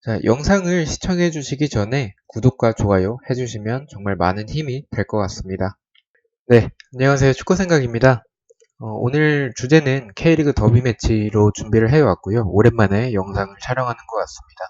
자, 영상을 시청해 주시기 전에 구독과 좋아요 해주시면 정말 많은 힘이 될 것 같습니다. 네, 안녕하세요. 축구생각입니다. 오늘 주제는 K리그 더비 매치로 준비를 해왔고요. 오랜만에 영상을 촬영하는 것 같습니다.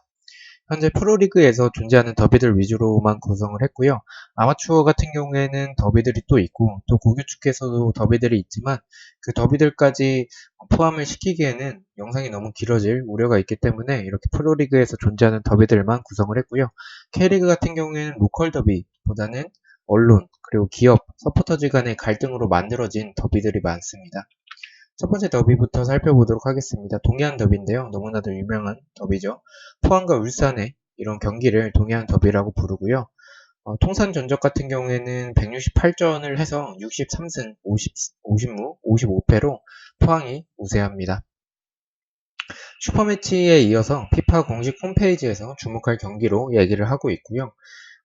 현재 프로리그에서 존재하는 더비들 위주로만 구성을 했고요. 아마추어 같은 경우에는 더비들이 또 있고, 또 고교축에서도 더비들이 있지만, 그 더비들까지 포함을 시키기에는 영상이 너무 길어질 우려가 있기 때문에 이렇게 프로리그에서 존재하는 더비들만 구성을 했고요. K리그 같은 경우에는 로컬 더비보다는 언론, 그리고 기업, 서포터즈 간의 갈등으로 만들어진 더비들이 많습니다. 첫 번째 더비부터 살펴보도록 하겠습니다. 동해안 더비인데요. 너무나도 유명한 더비죠. 포항과 울산의 이런 경기를 동해안 더비라고 부르고요. 통산 전적 같은 경우에는 168전을 해서 63승 50무 55패로 포항이 우세합니다. 슈퍼매치에 이어서 피파 공식 홈페이지에서 주목할 경기로 얘기를 하고 있고요.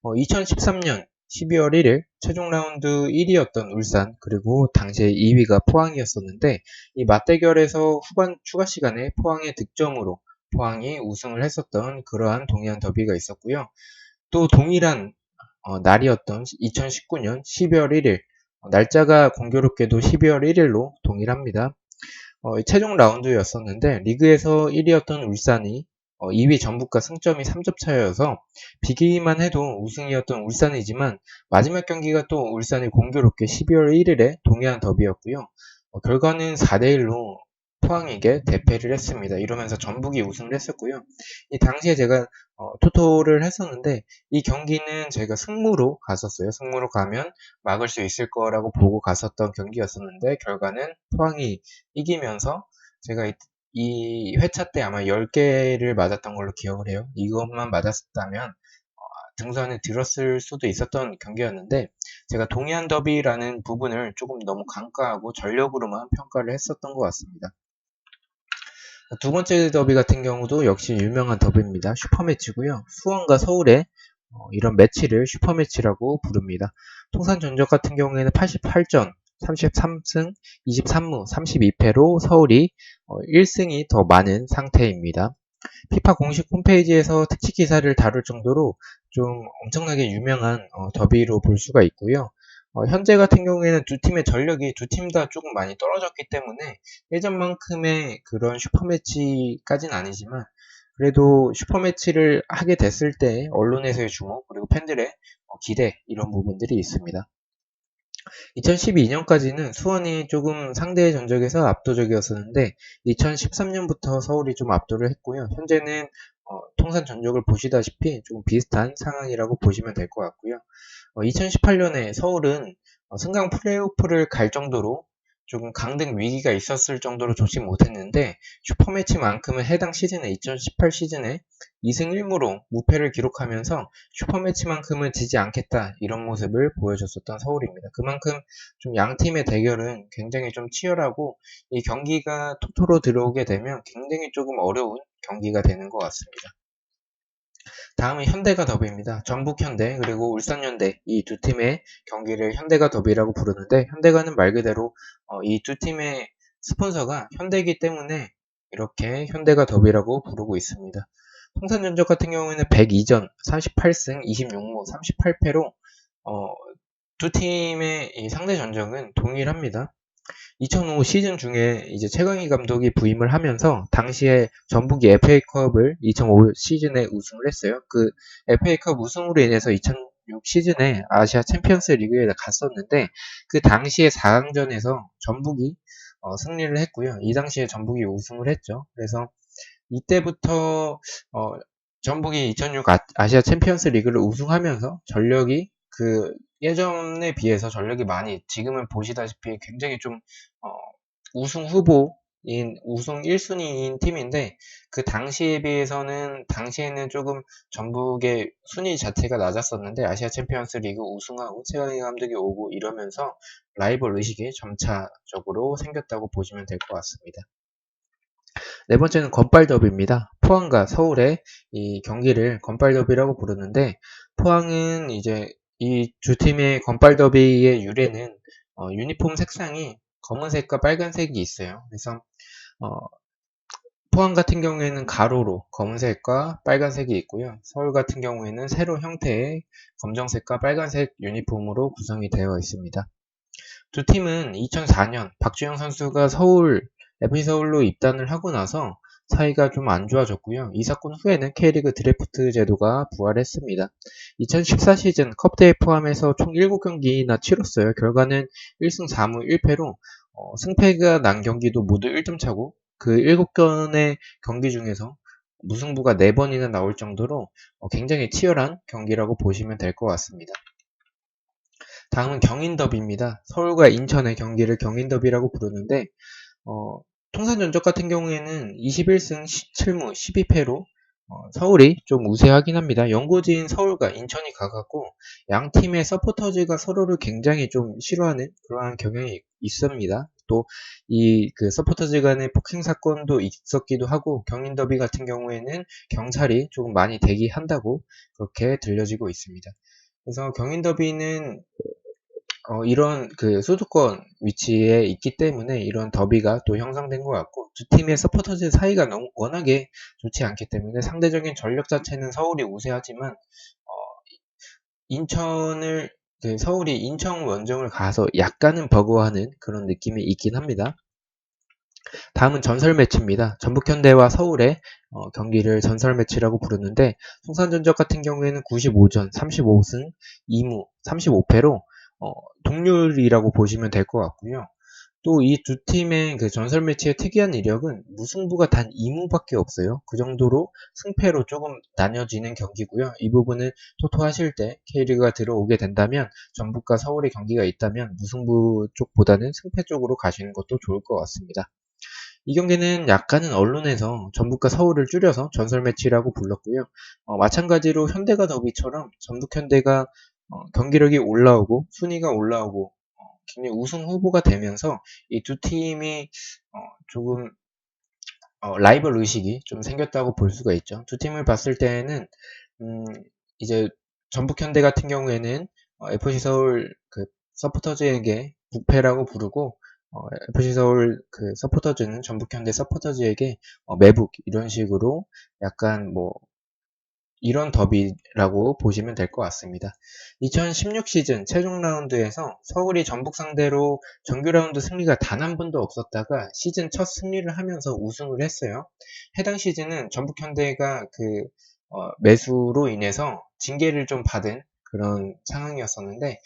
2013년 12월 1일 최종 라운드 1위였던 울산, 그리고 당시에 2위가 포항이었었는데, 이 맞대결에서 후반 추가 시간에 포항의 득점으로 포항이 우승을 했었던 그러한 동해안 더비가 있었고요. 또 동일한 날이었던 2019년 12월 1일, 날짜가 공교롭게도 12월 1일로 동일합니다. 최종 라운드였었는데 리그에서 1위였던 울산이 2위 전북과 승점이 3점 차여서 비기만 해도 우승이었던 울산이지만 마지막 경기가 또 울산이 공교롭게 12월 1일에 동해안 더비였고요. 결과는 4대1로 포항에게 대패를 했습니다. 이러면서 전북이 우승을 했었고요. 이 당시에 제가 토토를 했었는데 이 경기는 제가 승무로 갔었어요. 승무로 가면 막을 수 있을 거라고 보고 갔었던 경기였었는데 결과는 포항이 이기면서 제가 이 회차 때 아마 10개를 맞았던 걸로 기억을 해요. 이것만 맞았다면 등산에 들었을 수도 있었던 경기였는데 제가 동해안 더비라는 부분을 조금 너무 간과하고 전력으로만 평가를 했었던 것 같습니다. 두 번째 더비 같은 경우도 역시 유명한 더비입니다. 슈퍼매치고요. 수원과 서울의 이런 매치를 슈퍼매치라고 부릅니다. 통산 전적 같은 경우에는 88전, 33승, 23무, 32패로 서울이 1승이 더 많은 상태입니다. 피파 공식 홈페이지에서 특집 기사를 다룰 정도로 좀 엄청나게 유명한 더비로 볼 수가 있고요. 현재 같은 경우에는 두 팀의 전력이 두 팀 다 조금 많이 떨어졌기 때문에 예전만큼의 그런 슈퍼매치까지는 아니지만 그래도 슈퍼매치를 하게 됐을 때 언론에서의 주목 그리고 팬들의 기대 이런 부분들이 있습니다. 2012년까지는 수원이 조금 상대의 전적에서 압도적이었었는데 2013년부터 서울이 좀 압도를 했고요. 현재는 통산 전적을 보시다시피 좀 비슷한 상황이라고 보시면 될 것 같고요. 2018년에 서울은 승강 플레이오프를 갈 정도로 조금 강등 위기가 있었을 정도로 좋지 못했는데 슈퍼매치만큼은 해당 시즌에 2018 시즌에 2승 1무로 무패를 기록하면서 슈퍼매치만큼은 지지 않겠다 이런 모습을 보여줬었던 서울입니다. 그만큼 좀 양팀의 대결은 굉장히 좀 치열하고 이 경기가 토토로 들어오게 되면 굉장히 조금 어려운 경기가 되는 것 같습니다. 다음은 현대가 더비입니다. 전북 현대 그리고 울산 현대 이 두 팀의 경기를 현대가 더비라고 부르는데 현대가는 말 그대로 이 두 팀의 스폰서가 현대이기 때문에 이렇게 현대가 더비라고 부르고 있습니다. 통산 전적 같은 경우에는 102전 38승 26무 38패로 두 팀의 이 상대 전적은 동일합니다. 2005 시즌 중에 이제 최강희 감독이 부임을 하면서 당시에 전북이 FA컵을 2005 시즌에 우승을 했어요. 그 FA컵 우승으로 인해서 2006 시즌에 아시아 챔피언스 리그에 갔었는데 그 당시에 4강전에서 전북이 승리를 했고요. 이 당시에 전북이 우승을 했죠. 그래서 이때부터 전북이 2006 아시아 챔피언스 리그를 우승하면서 전력이 그 예전에 비해서 전력이 많이 지금은 보시다시피 굉장히 좀 우승 후보인 우승 1순위인 팀인데 그 당시에 비해서는 당시에는 조금 전북의 순위 자체가 낮았었는데 아시아 챔피언스 리그 우승하고 최강희 감독이 오고 이러면서 라이벌 의식이 점차적으로 생겼다고 보시면 될 것 같습니다. 네 번째는 건빨 더비입니다. 포항과 서울의 이 경기를 건빨 더비라고 부르는데 포항은 이제 이 두 팀의 건빨 더비의 유래는 유니폼 색상이 검은색과 빨간색이 있어요. 그래서 포항 같은 경우에는 가로로 검은색과 빨간색이 있고요. 서울 같은 경우에는 세로 형태의 검정색과 빨간색 유니폼으로 구성이 되어 있습니다. 두 팀은 2004년 박주영 선수가 FC 서울로 입단을 하고 나서 사이가 좀 안 좋아졌고요. 이 사건 후에는 K리그 드래프트 제도가 부활했습니다. 2014 시즌 컵대회 포함해서 총 7경기나 치렀어요. 결과는 1승 4무 1패로 승패가 난 경기도 모두 1점 차고 그 7건의 경기 중에서 무승부가 4번이나 나올 정도로 굉장히 치열한 경기라고 보시면 될 것 같습니다. 다음은 경인더비입니다. 서울과 인천의 경기를 경인더비라고 부르는데 통산전적 같은 경우에는 21승 7무 12패로 서울이 좀 우세하긴 합니다. 연고지인 서울과 인천이 가깝고 양 팀의 서포터즈가 서로를 굉장히 좀 싫어하는 그러한 경향이 있습니다. 또 이 그 서포터즈 간의 폭행 사건도 있었기도 하고 경인더비 같은 경우에는 경찰이 조금 많이 대기한다고 그렇게 들려지고 있습니다. 그래서 경인더비는 이런 그 소주권 위치에 있기 때문에 이런 더비가 또 형성된 것 같고 두 팀의 서포터즈 사이가 워낙에 좋지 않기 때문에 상대적인 전력 자체는 서울이 우세하지만 인천을 서울이 인천 원정을 가서 약간은 버거워하는 그런 느낌이 있긴 합니다. 다음은 전설 매치입니다. 전북현대와 서울의 경기를 전설 매치라고 부르는데 통산전적 같은 경우에는 95전 35승 2무 35패로 동률이라고 보시면 될 것 같고요. 또 이 두 팀의 그 전설 매치의 특이한 이력은 무승부가 단 2무밖에 없어요. 그 정도로 승패로 조금 나뉘어지는 경기고요. 이 부분은 토토하실 때 K리그가 들어오게 된다면 전북과 서울의 경기가 있다면 무승부 쪽보다는 승패 쪽으로 가시는 것도 좋을 것 같습니다. 이 경기는 약간은 언론에서 전북과 서울을 줄여서 전설 매치라고 불렀고요. 마찬가지로 현대가 더비처럼 전북 현대가 경기력이 올라오고 순위가 올라오고 굉장히 우승 후보가 되면서 이 두 팀이 조금 라이벌 의식이 좀 생겼다고 볼 수가 있죠. 두 팀을 봤을 때는 이제 전북 현대 같은 경우에는 FC 서울 그 서포터즈에게 부패라고 부르고 FC 서울 그 서포터즈는 전북 현대 서포터즈에게 매북 이런 식으로 약간 뭐 이런 더비라고 보시면 될 것 같습니다. 2016 시즌 최종 라운드에서 서울이 전북 상대로 정규 라운드 승리가 단 한 번도 없었다가 시즌 첫 승리를 하면서 우승을 했어요. 해당 시즌은 전북 현대가 그 매수로 인해서 징계를 좀 받은 그런 상황이었었는데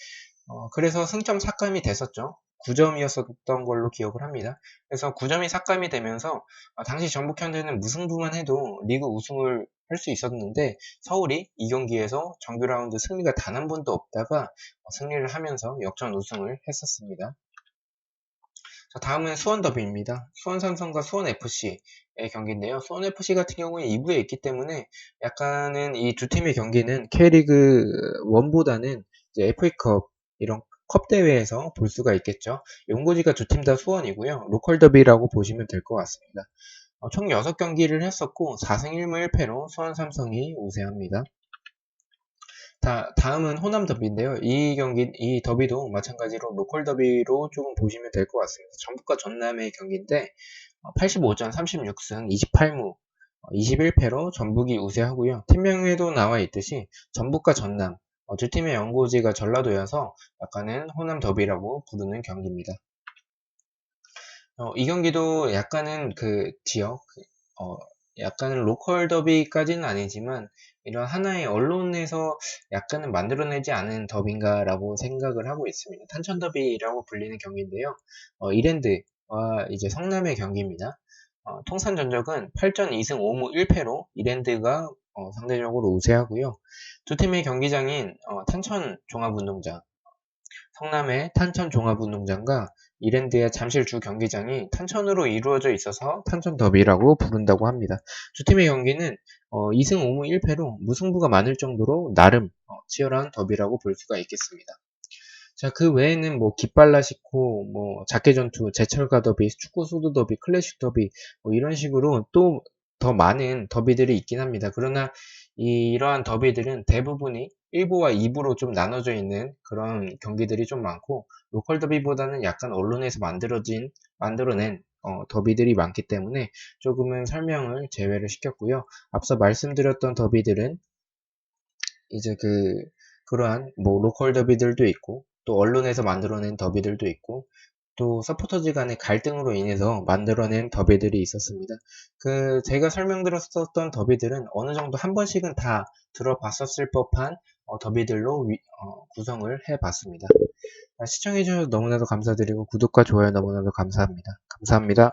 그래서 승점 삭감이 됐었죠. 9점이었었던 걸로 기억을 합니다. 그래서 9점이 삭감이 되면서 당시 전북 현대는 무승부만 해도 리그 우승을 할 수 있었는데 서울이 이 경기에서 정규 라운드 승리가 단 한 번도 없다가 승리를 하면서 역전 우승을 했었습니다. 자, 다음은 수원 더비입니다. 수원 삼성과 수원 FC의 경기인데요. 수원 FC 같은 경우에 2부에 있기 때문에 약간은 이 두 팀의 경기는 K리그 1보다는 이제 FA컵 이런 컵 대회에서 볼 수가 있겠죠. 용고지가 두 팀 다 수원이고요. 로컬 더비라고 보시면 될 것 같습니다. 총 6경기를 했었고 4승 1무 1패로 수원 삼성이 우세합니다. 다음은 호남 더비인데요. 이 더비도 마찬가지로 로컬 더비로 조금 보시면 될 것 같습니다. 전북과 전남의 경기인데 85전 36승 28무 21패로 전북이 우세하고요. 팀명에도 나와 있듯이 전북과 전남 두 팀의 연고지가 전라도여서 약간은 호남 더비라고 부르는 경기입니다. 이 경기도 약간은 그 지역, 약간은 로컬 더비까지는 아니지만 이런 하나의 언론에서 약간은 만들어내지 않은 더비인가라고 생각을 하고 있습니다. 탄천 더비라고 불리는 경기인데요. 이랜드와 이제 성남의 경기입니다. 통산 전적은 8전 2승 5무 1패로 이랜드가 상대적으로 우세하고요. 두 팀의 경기장인 탄천 종합운동장, 성남의 탄천 종합운동장과 이랜드의 잠실 주 경기장이 탄천으로 이루어져 있어서 탄천 더비라고 부른다고 합니다. 두 팀의 경기는 2승 5무 1패로 무승부가 많을 정도로 나름 치열한 더비라고 볼 수가 있겠습니다. 자, 그 외에는 뭐 깃발라시코, 뭐 자켓전투, 제철가 더비, 축구 수도 더비, 클래식 더비 뭐 이런 식으로 또 더 많은 더비들이 있긴 합니다. 그러나 이러한 더비들은 대부분이 1부와 2부로 좀 나눠져 있는 그런 경기들이 좀 많고 로컬 더비보다는 약간 언론에서 만들어낸 더비들이 많기 때문에 조금은 설명을 제외를 시켰고요. 앞서 말씀드렸던 더비들은 이제 그러한 뭐 로컬 더비들도 있고 또 언론에서 만들어낸 더비들도 있고 또 서포터즈 간의 갈등으로 인해서 만들어낸 더비들이 있었습니다. 제가 설명드렸었던 더비들은 어느 정도 한 번씩은 다 들어봤었을 법한 더비들로 구성을 해봤습니다. 시청해주셔서 너무나도 감사드리고 구독과 좋아요 너무나도 감사합니다. 감사합니다.